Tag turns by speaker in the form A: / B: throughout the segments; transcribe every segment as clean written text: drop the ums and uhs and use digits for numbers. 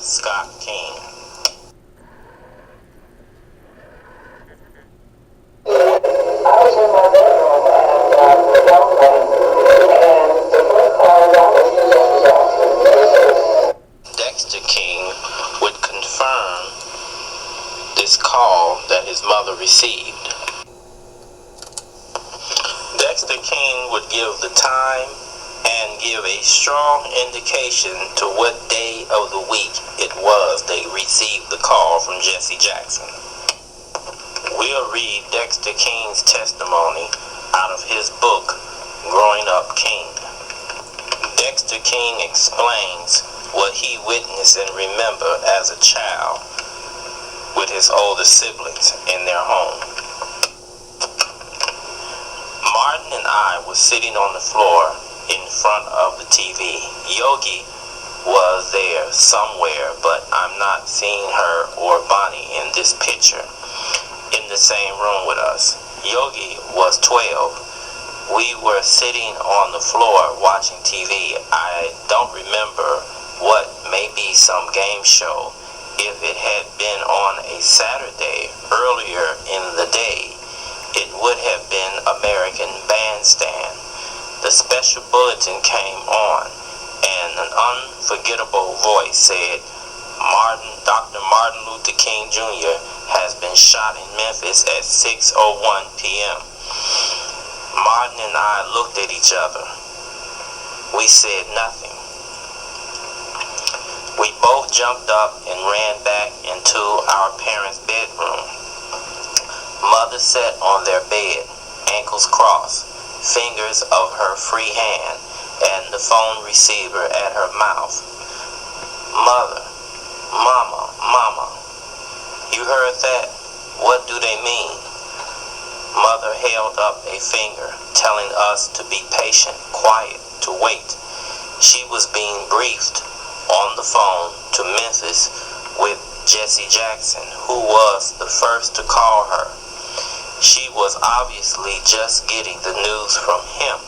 A: Scott King.
B: I was in my bedroom and the phone rang, and the phone call that was Jesse Jackson.
A: Dexter King would confirm this call that his mother received. Dexter King would give the time and give a strong indication to what day of the week it was they received the call from Jesse Jackson. We'll read Dexter King's testimony out of his book, Growing Up King. Dexter King explains what he witnessed and remembered as a child with his older siblings in their home. Martin and I were sitting on the floor in front of the TV. Yogi was there somewhere, but I'm not seeing her or Bonnie in this picture in the same room with us. Yogi was 12. We were sitting on the floor watching TV. I don't remember what, maybe some game show. If it had been on a Saturday earlier in the day, it would have been American Bandstand. The special bulletin came on, and an unforgettable voice said, Dr. Martin Luther King Jr. has been shot in Memphis at 6:01 p.m. Martin and I looked at each other. We said nothing. We both jumped up and ran back into our parents' bedroom. Mother sat on their bed, ankles crossed, fingers of her free hand, and the phone receiver at her mouth. Mother, Mama, you heard that? What do they mean? Mother held up a finger, telling us to be patient, quiet, to wait. She was being briefed on the phone to Memphis with Jesse Jackson, who was the first to call her. She was obviously just getting the news from him.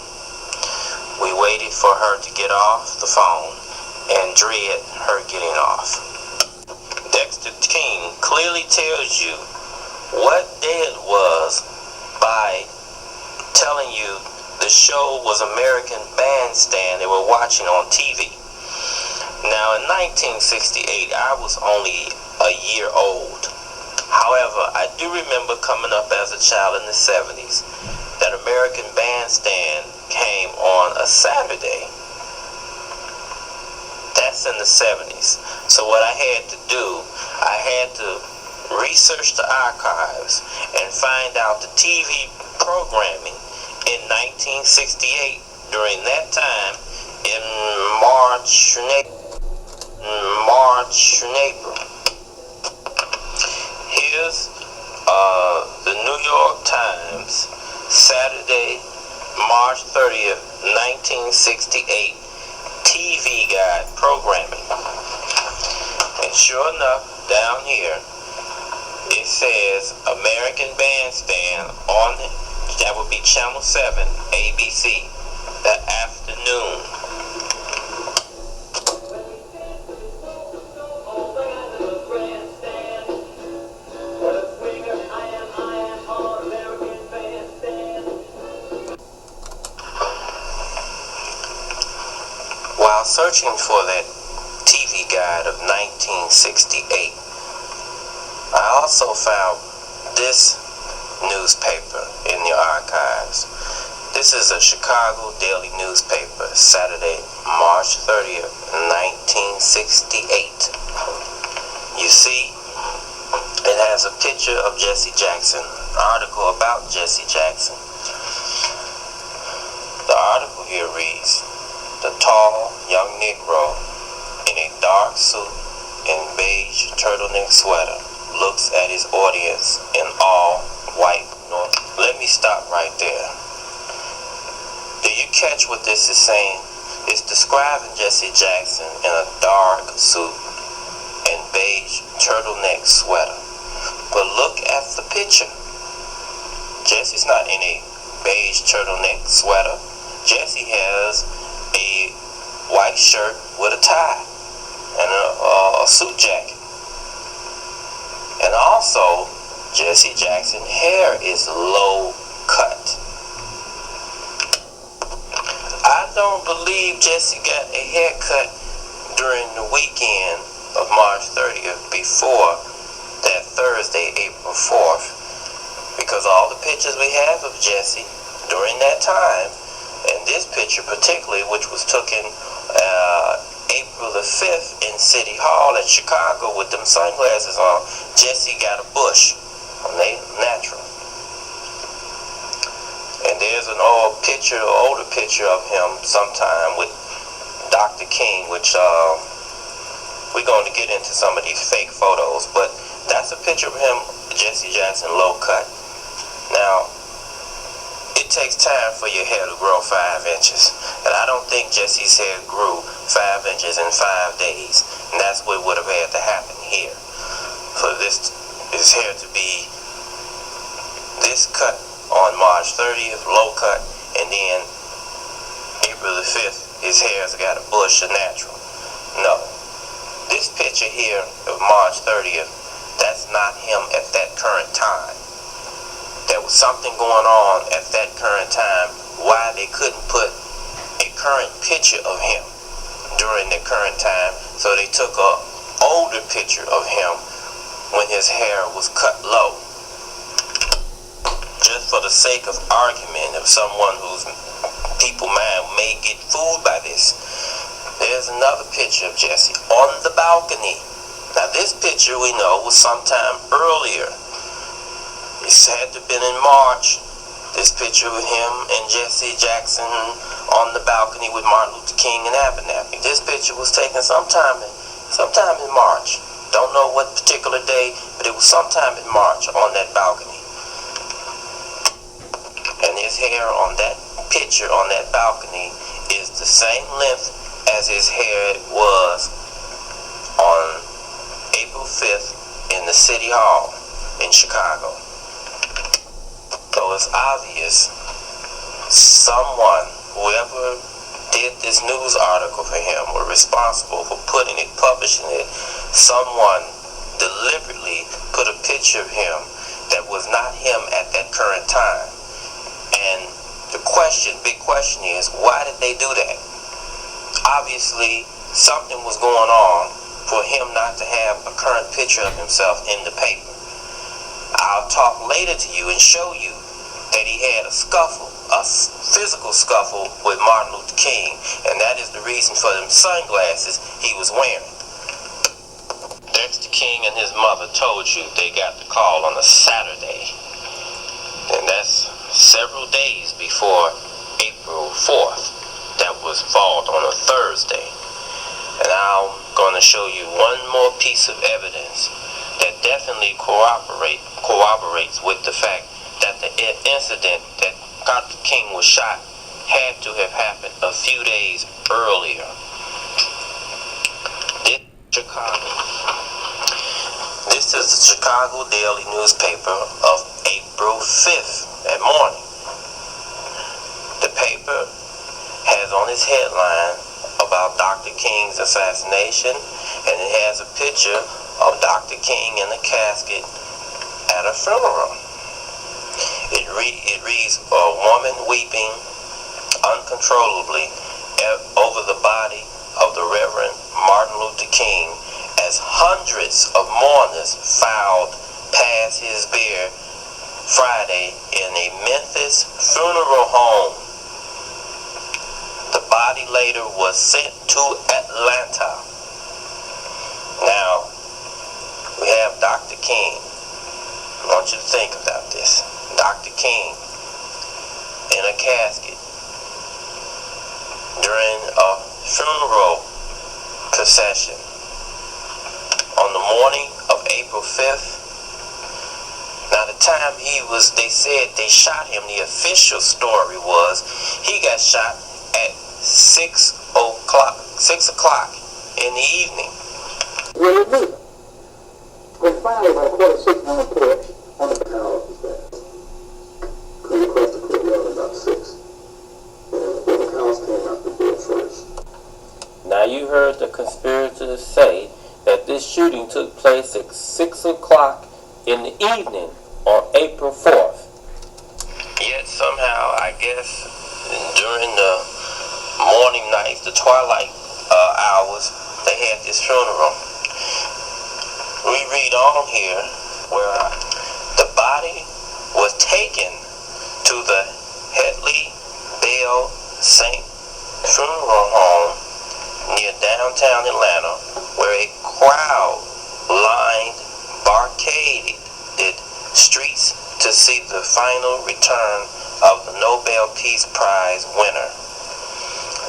A: We waited for her to get off the phone and dread her getting off. Dexter King clearly tells you what day it was by telling you the show was American Bandstand they were watching on TV. Now in 1968, I was only a year old. However, I do remember coming up as a child in the 70s that American Bandstand came on a Saturday. That's in the 70s. So what I had to do, I had to research the archives and find out the TV programming in 1968 during that time in March and April. Here's the New York Times, Saturday, March 30th, 1968, TV Guide programming. And sure enough, down here, it says American Bandstand on, that would be Channel 7, ABC, the afternoon. While searching for that TV guide of 1968, I also found this newspaper in the archives. This is a Chicago daily newspaper, Saturday, March 30th, 1968. You see, it has a picture of Jesse Jackson, an article about Jesse Jackson. The article here reads, "The tall, young Negro in a dark suit and beige turtleneck sweater looks at his audience in all white North." Let me stop right there. Do you catch what this is saying? It's describing Jesse Jackson in a dark suit and beige turtleneck sweater. But look at the picture. Jesse's not in a beige turtleneck sweater. Jesse has a white shirt with a tie and a suit jacket. And also, Jesse Jackson's hair is low cut. I don't believe Jesse got a haircut during the weekend of March 30th before that Thursday, April 4th, because all the pictures we have of Jesse during that time, and this picture particularly, which was taken April the 5th in City Hall at Chicago with them sunglasses on, Jesse got a bush, natural. And there's an older picture of him sometime with Dr. King, which we're going to get into some of these fake photos, but that's a picture of him, Jesse Jackson, low cut. Now, it takes time for your hair to grow 5 inches, and I don't think Jesse's hair grew 5 inches in 5 days, and that's what would have had to happen here. For his hair to be this cut on March 30th, low cut, and then April the 5th, his hair's got a bush, a natural. No. This picture here of March 30th, that's not him at that current time. There was something going on at that current time why they couldn't put a current picture of him during the current time, so they took an older picture of him when his hair was cut low. Just for the sake of argument of someone whose people mind may get fooled by this, there's another picture of Jesse on the balcony. Now this picture we know was sometime earlier. It had to have been in March. This picture of him and Jesse Jackson on the balcony with Martin Luther King and Abernathy. This picture was taken sometime in March. Don't know what particular day, but it was sometime in March on that balcony. And his hair on that picture on that balcony is the same length as his hair was on April 5th in the City Hall in Chicago. So it's obvious someone, whoever did this news article for him, were responsible for publishing it. Someone deliberately put a picture of him that was not him at that current time. And the big question is, why did they do that? Obviously, something was going on for him not to have a current picture of himself in the paper. I'll talk later to you and show you that he had a physical scuffle with Martin Luther King, and that is the reason for them sunglasses he was wearing. Dexter King and his mother told you they got the call on a Saturday, and that's several days before April 4th. That was followed on a Thursday. And I'm going to show you one more piece of evidence that definitely corroborates with the fact that the incident that Dr. King was shot had to have happened a few days earlier. This is the Chicago Daily newspaper of April 5th at morning. The paper has on its headline about Dr. King's assassination, and it has a picture of Dr. King in a casket at a funeral. It reads, a woman weeping uncontrollably over the body of the Reverend Martin Luther King as hundreds of mourners filed past his bier Friday in a Memphis funeral home. The body later was sent to Atlanta. Now, we have Dr. King. I want you to think about this. Dr. King in a casket during a funeral procession on the morning of April 5th. Now the time they said they shot him, the official story was he got shot at 6 o'clock in the evening.
B: Well, it did. When finally, by 5:46 on the porch, on the panel was there. Clean across the courtyard about 6. And the cows came out the door first.
A: Now you heard the conspirators say
C: that this shooting took place at 6 o'clock in the evening on April 4th.
A: Yet somehow, I guess, during the morning nights, the twilight hours, they had this funeral. We read on here where the body was taken to the Headley Bell St. Funeral Home near downtown Atlanta, where a crowd lined barricaded streets to see the final return of the Nobel Peace Prize winner.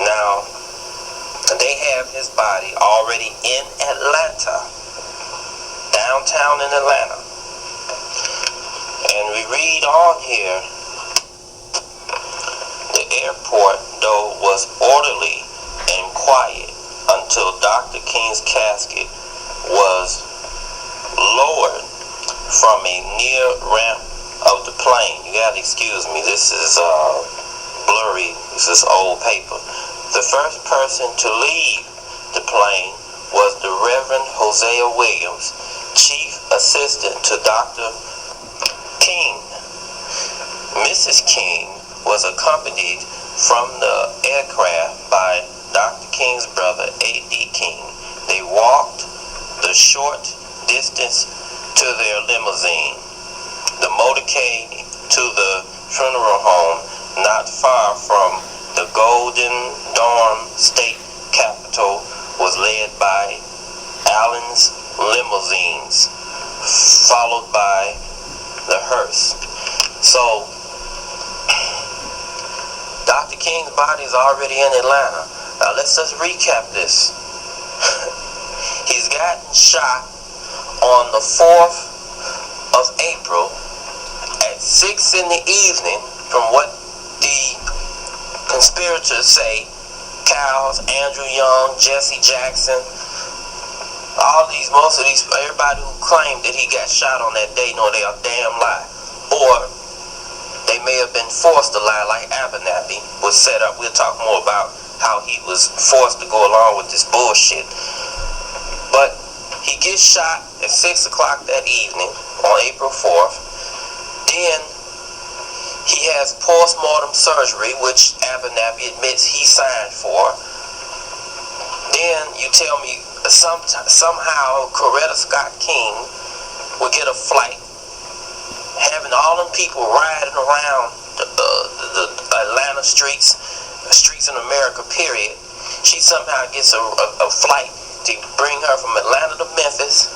A: Now, they have his body already in Atlanta, downtown in Atlanta. And we read on here, the airport, though, was orderly and quiet until Dr. King's casket was lowered from a near ramp of the plane. You gotta excuse me, this is blurry, this is old paper. The first person to leave the plane was the Reverend Hosea Williams, chief assistant to Dr. King. Mrs. King was accompanied from the aircraft by Dr. King's brother, A.D. King. They walked the short distance to their limousine. The motorcade to the funeral home not far from the Golden Dome State Capitol was led by Allen's limousines, followed by the hearse. So, Dr. King's body is already in Atlanta. Now let's just recap this. He's gotten shot on the 4th of April at 6 in the evening, from what the conspirators say. Cowles, Andrew Young, Jesse Jackson, most of these, everybody who claimed that he got shot on that day know they are damn lie. Or they may have been forced to lie, like Abernathy was set up. We'll talk more about how he was forced to go along with this bullshit. But he gets shot at 6 o'clock that evening on April 4th. Then he has post-mortem surgery, which Abernathy admits he signed for. Then you tell me somehow Coretta Scott King would get a flight, having all them people riding around the Atlanta streets in America, period. She somehow gets a flight to bring her from Atlanta to Memphis.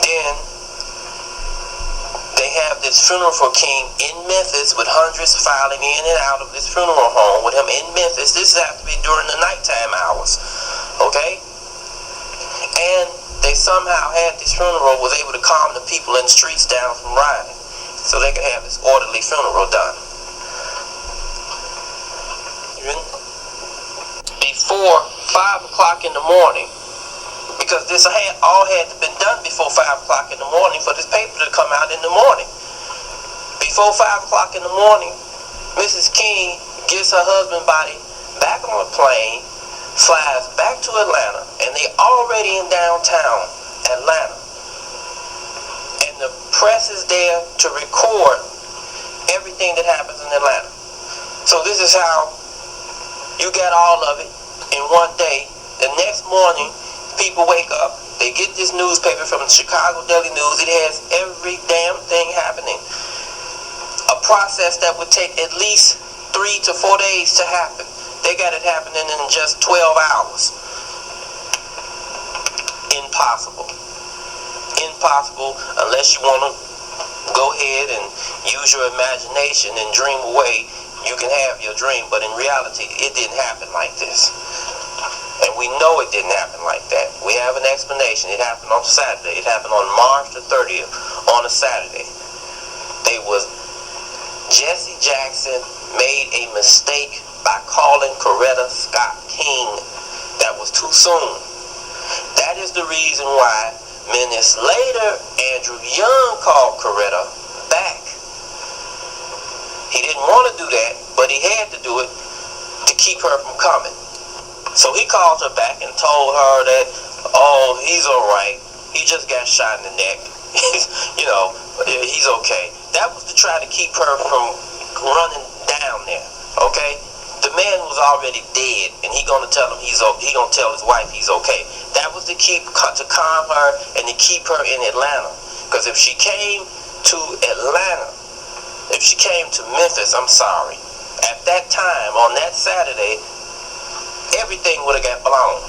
A: Then they have this funeral for King in Memphis, with hundreds filing in and out of this funeral home with him in Memphis. This has to be during the nighttime hours, okay? And they somehow had this funeral, was able to calm the people in the streets down from rioting, so they could have this orderly funeral done. Before 5 o'clock in the morning, because this all had to been done before 5 o'clock in the morning for this paper to come out in the morning. Before 5 o'clock in the morning, Mrs. King gets her husband's body back on a plane, flies back to Atlanta, and they already in downtown Atlanta. And the press is there to record everything that happens in Atlanta. So this is how you got all of it in one day. The next morning, people wake up, they get this newspaper from the Chicago Daily News. It has every damn thing happening. A process that would take at least 3 to 4 days to happen. They got it happening in just 12 hours. Impossible. Impossible unless you want to go ahead and use your imagination and dream away. You can have your dream, but in reality, it didn't happen like this. And we know it didn't happen like that. We have an explanation. It happened on Saturday. It happened on March the 30th, on a Saturday. Jesse Jackson made a mistake by calling Coretta Scott King. That was too soon. That is the reason why minutes later, Andrew Young called Coretta back. He didn't want to do that, but he had to do it to keep her from coming. So he called her back and told her that, oh, he's alright. He just got shot in the neck. You know, he's okay. That was to try to keep her from running down there. Okay? The man was already dead, and he gonna tell him he gonna tell his wife he's okay. That was to calm her and to keep her in Atlanta. Because if she came to Atlanta, if she came to Memphis, I'm sorry, at that time on that Saturday, everything would have got blown.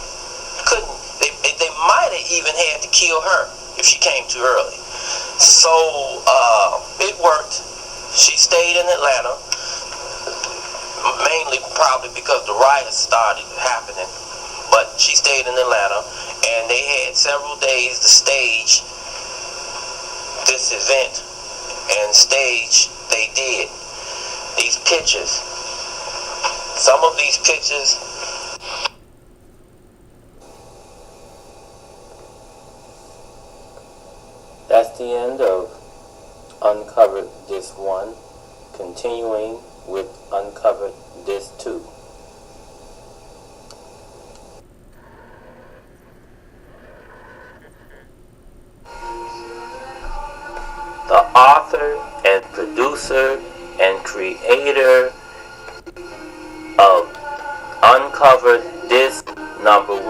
A: They might have even had to kill her if she came too early. So it worked. She stayed in Atlanta, mainly probably because the riots started happening. But she stayed in Atlanta, and they had several days to stage this event, and stage they did. These pictures, some of these pictures.
C: That's the end of Uncovered Disc 1, continuing with Uncovered Disc 2. The author and producer and creator of Uncovered Disc number 1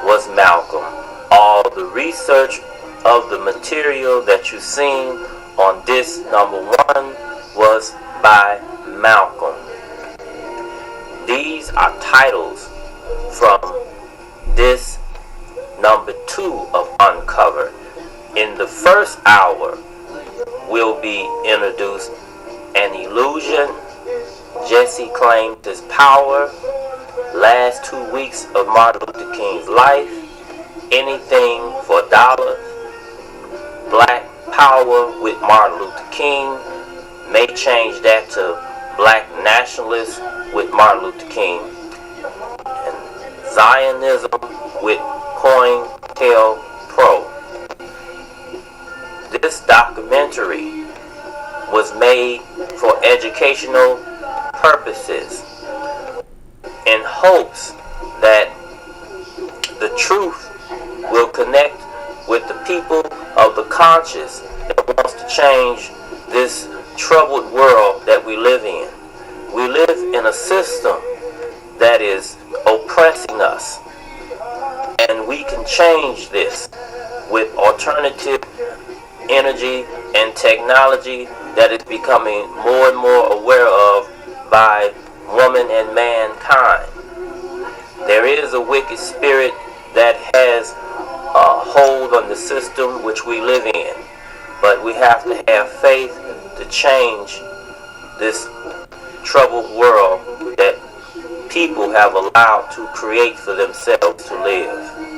C: was Malcolm. All the research of the material that you've seen on disc number 1 was by Malcolm. These are titles from disc number 2 of Uncovered. In the first hour, will be introduced An Illusion, Jesse Claims His Power, Last 2 Weeks of Martin Luther King's Life, Anything for $, Black Power with Martin Luther King, may change that to Black Nationalists with Martin Luther King, and Zionism with COINTELPRO. This documentary was made for educational purposes in hopes that the truth will connect with the people of the conscious that wants to change this troubled world that we live in. We live in a system that is oppressing us, and we can change this with alternative energy and technology that is becoming more and more aware of by woman and mankind. There is a wicked spirit that has a hold on the system which we live in, but we have to have faith to change this troubled world that people have allowed to create for themselves to live.